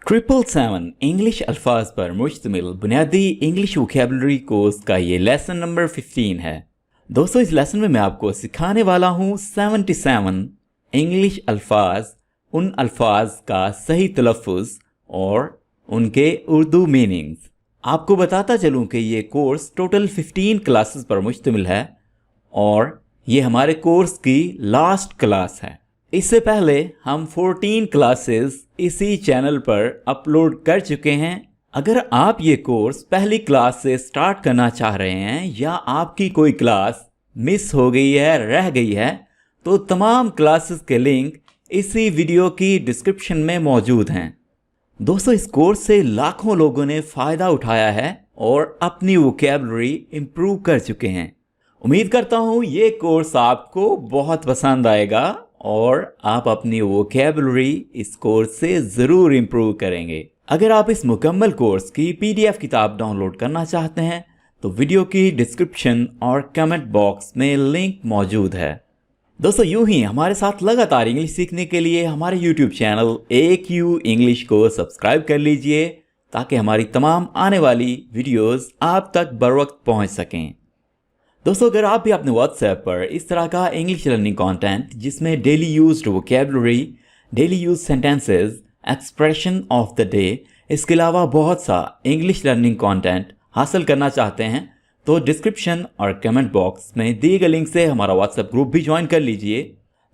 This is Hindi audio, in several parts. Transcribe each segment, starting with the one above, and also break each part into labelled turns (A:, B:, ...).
A: 777 इंग्लिश अल्फाज पर मुश्तमिल बुनियादी इंग्लिश वोकैबुलरी कोर्स का ये लेसन नंबर 15 है। दोस्तों, इस लेसन में मैं आपको सिखाने वाला हूँ 77 इंग्लिश अल्फाज, उन अल्फाज का सही तलफ़ुज़ और उनके उर्दू मीनिंग्स। आपको बताता चलूँ कि ये कोर्स टोटल 15 क्लासेस पर मुश्तमिल है और ये हमारे कोर्स की लास्ट क्लास है। इससे पहले हम 14 क्लासेस इसी चैनल पर अपलोड कर चुके हैं। अगर आप ये कोर्स पहली क्लास से स्टार्ट करना चाह रहे हैं या आपकी कोई क्लास मिस हो गई है, रह गई है, तो तमाम क्लासेस के लिंक इसी वीडियो की डिस्क्रिप्शन में मौजूद हैं। दोस्तों, इस कोर्स से लाखों लोगों ने फ़ायदा उठाया है और अपनी वोकैबुलरी इम्प्रूव कर चुके हैं। उम्मीद करता हूँ ये कोर्स आपको बहुत पसंद आएगा और आप अपनी वोकैबुलरी इस कोर्स से ज़रूर इम्प्रूव करेंगे। अगर आप इस मुकम्मल कोर्स की PDF किताब डाउनलोड करना चाहते हैं तो वीडियो की डिस्क्रिप्शन और कमेंट बॉक्स में लिंक मौजूद है। दोस्तों, यूं ही हमारे साथ लगातार इंग्लिश सीखने के लिए हमारे YouTube चैनल AQ इंग्लिश को सब्सक्राइब कर लीजिए ताकि हमारी तमाम आने वाली वीडियोस आप तक बर वक्त पहुँच सकें। दोस्तों, अगर आप भी अपने WhatsApp पर इस तरह का इंग्लिश लर्निंग कंटेंट जिसमें daily used vocabulary, daily use sentences, expression of the day, इसके अलावा बहुत सा इंग्लिश लर्निंग कंटेंट हासिल करना चाहते हैं तो डिस्क्रिप्शन और कमेंट बॉक्स में दिए गए लिंक से हमारा WhatsApp ग्रुप भी ज्वाइन कर लीजिए।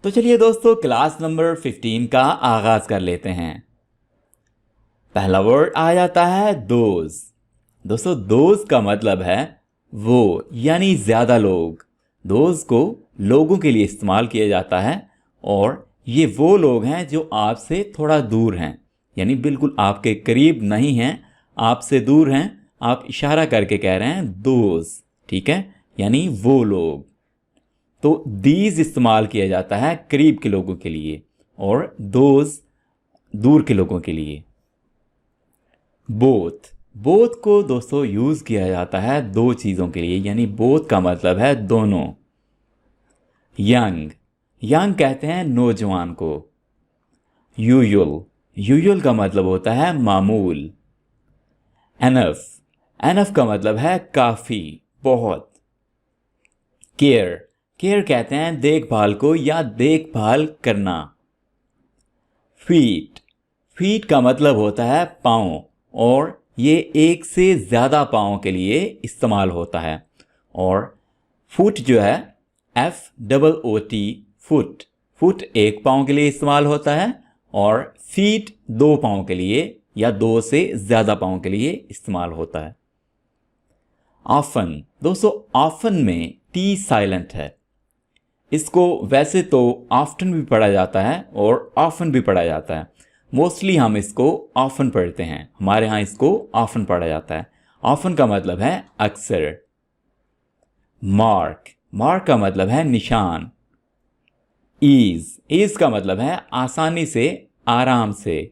A: तो चलिए दोस्तों, क्लास नंबर 15 का आगाज़ कर लेते हैं। पहला वर्ड आ जाता है दोज। दोस्तों, दोज का मतलब है वो, यानी ज़्यादा लोग। दोज को लोगों के लिए इस्तेमाल किया जाता है और ये वो लोग हैं जो आपसे थोड़ा दूर हैं, यानी बिल्कुल आपके करीब नहीं हैं, आपसे दूर हैं। आप इशारा करके कह रहे हैं दोज, ठीक है, यानी वो लोग। तो दीज इस्तेमाल किया जाता है करीब के लोगों के लिए और दोज दूर के लोगों के लिए। बोथ, बोथ को दोस्तों यूज़ किया जाता है दो चीज़ों के लिए, यानी बोथ का मतलब है दोनों। यंग, यंग कहते हैं नौजवान को। यूजुअल, यूजुअल का मतलब होता है मामूल। एनफ, एनफ का मतलब है काफ़ी, बहुत। केयर, केयर कहते हैं देखभाल को या देखभाल करना। फीट, फीट का मतलब होता है पाँव और ये एक से ज़्यादा पाँव के लिए इस्तेमाल होता है। और फुट जो है FOOT, फुट, फुट एक पाँव के लिए इस्तेमाल होता है और फीट दो पाँव के लिए या दो से ज़्यादा पाँव के लिए इस्तेमाल होता है। ऑफन, दोस्तों ऑफन में T साइलेंट है। इसको वैसे तो ऑफ्टन भी पढ़ा जाता है और ऑफन भी पढ़ा जाता है। मोस्टली हम इसको ऑफन पढ़ते हैं, हमारे यहाँ इसको ऑफन पढ़ा जाता है। ऑफन का मतलब है अक्सर। मार्क, मार्क का मतलब है निशान। ईज, ईज का मतलब है आसानी से, आराम से।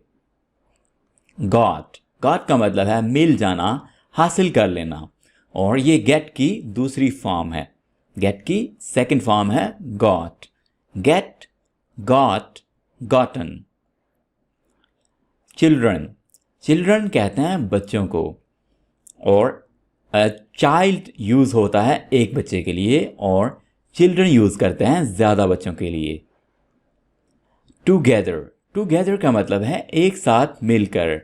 A: गॉट, गॉट का मतलब है मिल जाना, हासिल कर लेना और ये गेट की दूसरी फॉर्म है। गेट की सेकंड फॉर्म है got. Get, got, gotten. Children, children कहते हैं बच्चों को और चाइल्ड यूज़ होता है एक बच्चे के लिए और चिल्ड्रन यूज़ करते हैं ज़्यादा बच्चों के लिए। टुगेदर, टुगेदर का मतलब है एक साथ मिलकर।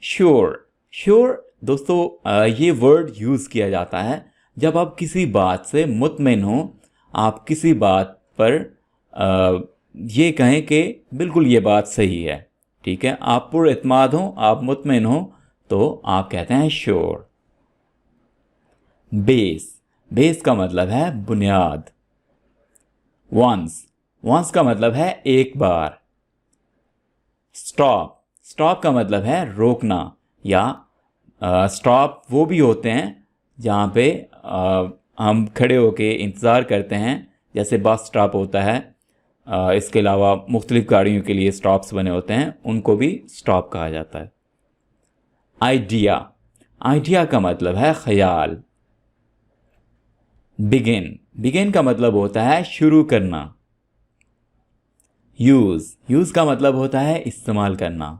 A: श्योर, श्योर दोस्तों ये वर्ड यूज़ किया जाता है जब आप किसी बात से मुतमिन हो, आप किसी बात पर ये कहें कि बिल्कुल ये बात सही है, ठीक है, आप पुरएतमाद हो, आप मुतमिन हो, तो आप कहते हैं श्योर। बेस, बेस का मतलब है बुनियाद। वंस, वंस का मतलब है एक बार। स्टॉप, स्टॉप का मतलब है रोकना या स्टॉप वो भी होते हैं जहाँ पे हम खड़े होके इंतज़ार करते हैं, जैसे बस स्टॉप होता है। इसके अलावा मुख्तलिफ़ गाड़ियों के लिए स्टॉप्स बने होते हैं, उनको भी स्टॉप कहा जाता है। आइडिया, आइडिया का मतलब है ख्याल। बिगिन, बिगिन का मतलब होता है शुरू करना। यूज़, यूज़ का मतलब होता है इस्तेमाल करना।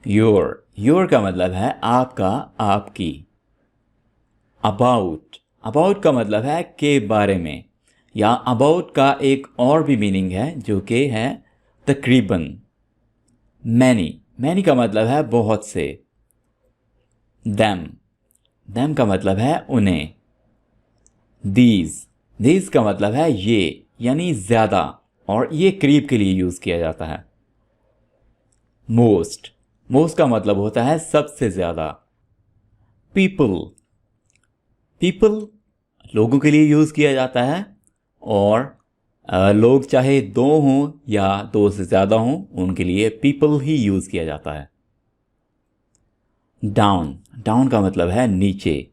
A: योर का मतलब है आपका, आपकी। अबाउट का मतलब है के बारे में, या अबाउट का एक और भी मीनिंग है जो कि है तकरीबन। मैनी का मतलब है बहुत से। देम का मतलब है उन्हें। दीज का मतलब है ये, यानी ज़्यादा, और ये करीब के लिए यूज़ किया जाता है। मोस्ट का मतलब होता है सबसे ज़्यादा। पीपल लोगों के लिए यूज़ किया जाता है, और लोग चाहे दो हों या दो से ज़्यादा हों, उनके लिए पीपल ही यूज़ किया जाता है। डाउन का मतलब है नीचे।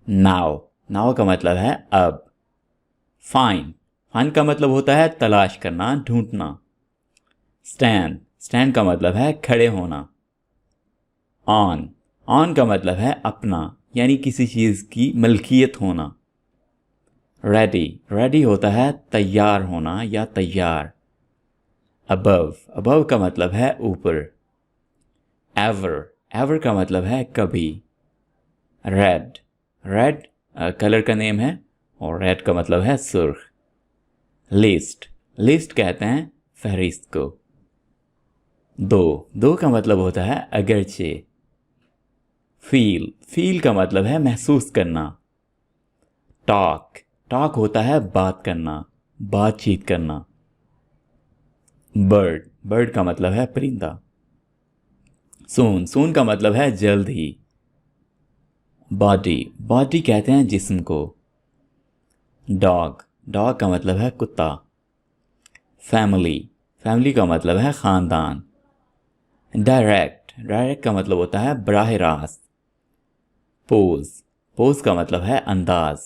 A: नाउ का मतलब है अब। फाइन का मतलब होता है तलाश करना, ढूंढना। स्टैंड का मतलब है खड़े होना। ऑन का मतलब है अपना, यानी किसी चीज़ की मलकियत होना। रेडी होता है तैयार होना या तैयार। अबव का मतलब है ऊपर। एवर का मतलब है कभी। रेड कलर का नेम है, और रेड का मतलब है सुर्ख। लिस्ट कहते हैं फहरिस्त को। दो का मतलब होता है अगरचे। फील का मतलब है महसूस करना। टॉक होता है बात करना, बातचीत करना। बर्ड का मतलब है परिंदा। सून का मतलब है जल्द ही। बॉडी कहते हैं जिस्म को। डॉग का मतलब है कुत्ता। फैमिली का मतलब है ख़ानदान। डायरेक्ट का मतलब होता है बराह रास्त। पोज का मतलब है अंदाज।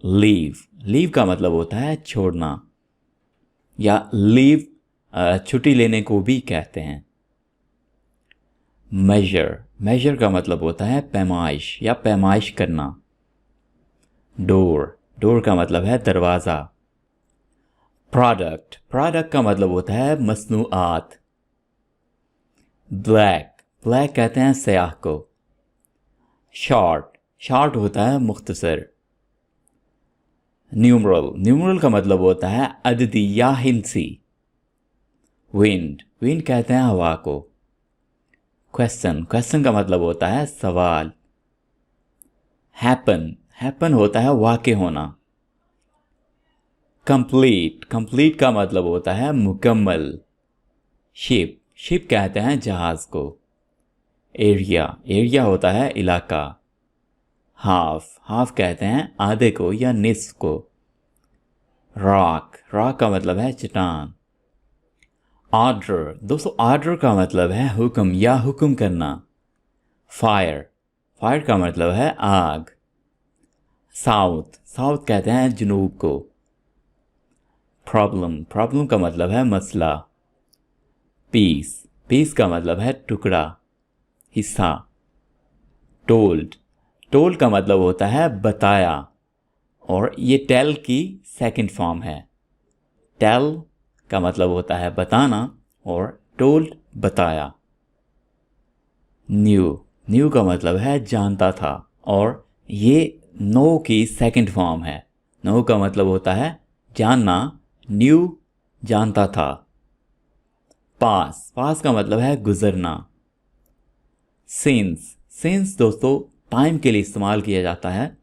A: लीव का मतलब होता है छोड़ना, या लीव छुट्टी लेने को भी कहते हैं। मेजर का मतलब होता है पैमाइश या पैमाइश करना। डोर का मतलब है दरवाज़ा। प्रोडक्ट का मतलब होता है मसनूआत। ब्लैक कहते हैं स्याह को। शॉर्ट होता है मुख्तसर। न्यूमरल का मतलब होता है अददी या हिंसी। विंड कहते हैं हवा को। क्वेश्चन का मतलब होता है सवाल। हैपन होता है वाक़े होना। कंप्लीट का मतलब होता है मुकम्मल। शिप कहते हैं जहाज को। एरिया होता है इलाका। हाफ कहते हैं आधे को या निस्फ को। रॉक का मतलब है चट्टान। ऑर्डर का मतलब है हुक्म या हुक्म करना। फायर का मतलब है आग। साउथ कहते हैं जनूब को। प्रॉब्लम का मतलब है मसला। पीस का मतलब है टुकड़ा, हिस्सा। टोल्ड का मतलब होता है बताया, और ये टेल की सेकंड फॉर्म है। टेल का मतलब होता है बताना, और टोल्ड बताया। न्यू का मतलब है जानता था, और ये नो की सेकंड फॉर्म है। नो का मतलब होता है जानना, न्यू जानता था। पास का मतलब है गुजरना। सिंस दोस्तों टाइम के लिए इस्तेमाल किया जाता है,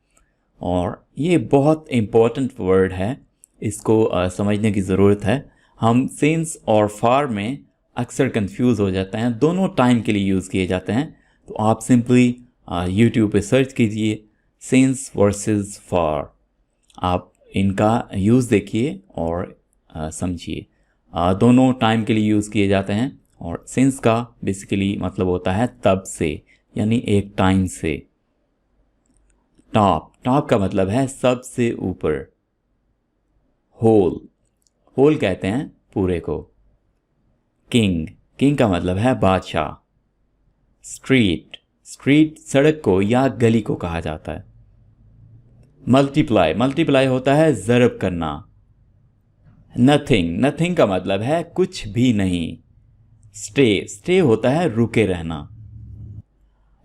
A: और ये बहुत इम्पोर्टेंट वर्ड है, इसको समझने की ज़रूरत है। हम सिंस और फार में अक्सर कंफ्यूज हो जाते हैं, दोनों टाइम के लिए यूज़ किए जाते हैं। तो आप सिंपली यूट्यूब पे सर्च कीजिए सिंस वर्सेस फार, आप इनका यूज़ देखिए और समझिए। दोनों टाइम के लिए यूज़ किए जाते हैं, और सिंस का बेसिकली मतलब होता है तब से, यानी एक टाइम से। टॉप का मतलब है सबसे ऊपर। होल कहते हैं पूरे को। किंग का मतलब है बादशाह। स्ट्रीट सड़क को या गली को कहा जाता है। मल्टीप्लाई होता है ज़रब करना। नथिंग का मतलब है कुछ भी नहीं। स्टे होता है रुके रहना।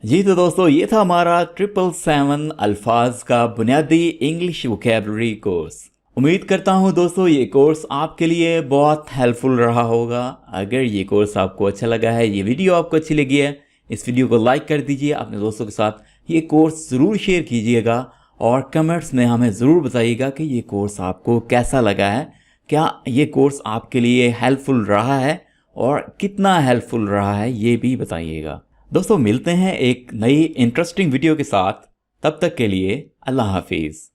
A: जी तो दोस्तों, ये था हमारा 777 अल्फाज का बुनियादी इंग्लिश वोकैबुलरी कोर्स। उम्मीद करता हूँ दोस्तों ये कोर्स आपके लिए बहुत हेल्पफुल रहा होगा। अगर ये कोर्स आपको अच्छा लगा है, ये वीडियो आपको अच्छी लगी है, इस वीडियो को लाइक कर दीजिए, अपने दोस्तों के साथ ये कोर्स ज़रूर शेयर कीजिएगा और कमेंट्स में हमें ज़रूर बताइएगा कि ये कोर्स आपको कैसा लगा है, क्या ये कोर्स आपके लिए हेल्पफुल रहा है और कितना हेल्पफुल रहा है ये भी बताइएगा। दोस्तों मिलते हैं एक नई इंटरेस्टिंग वीडियो के साथ, तब तक के लिए अल्लाह हाफिज़।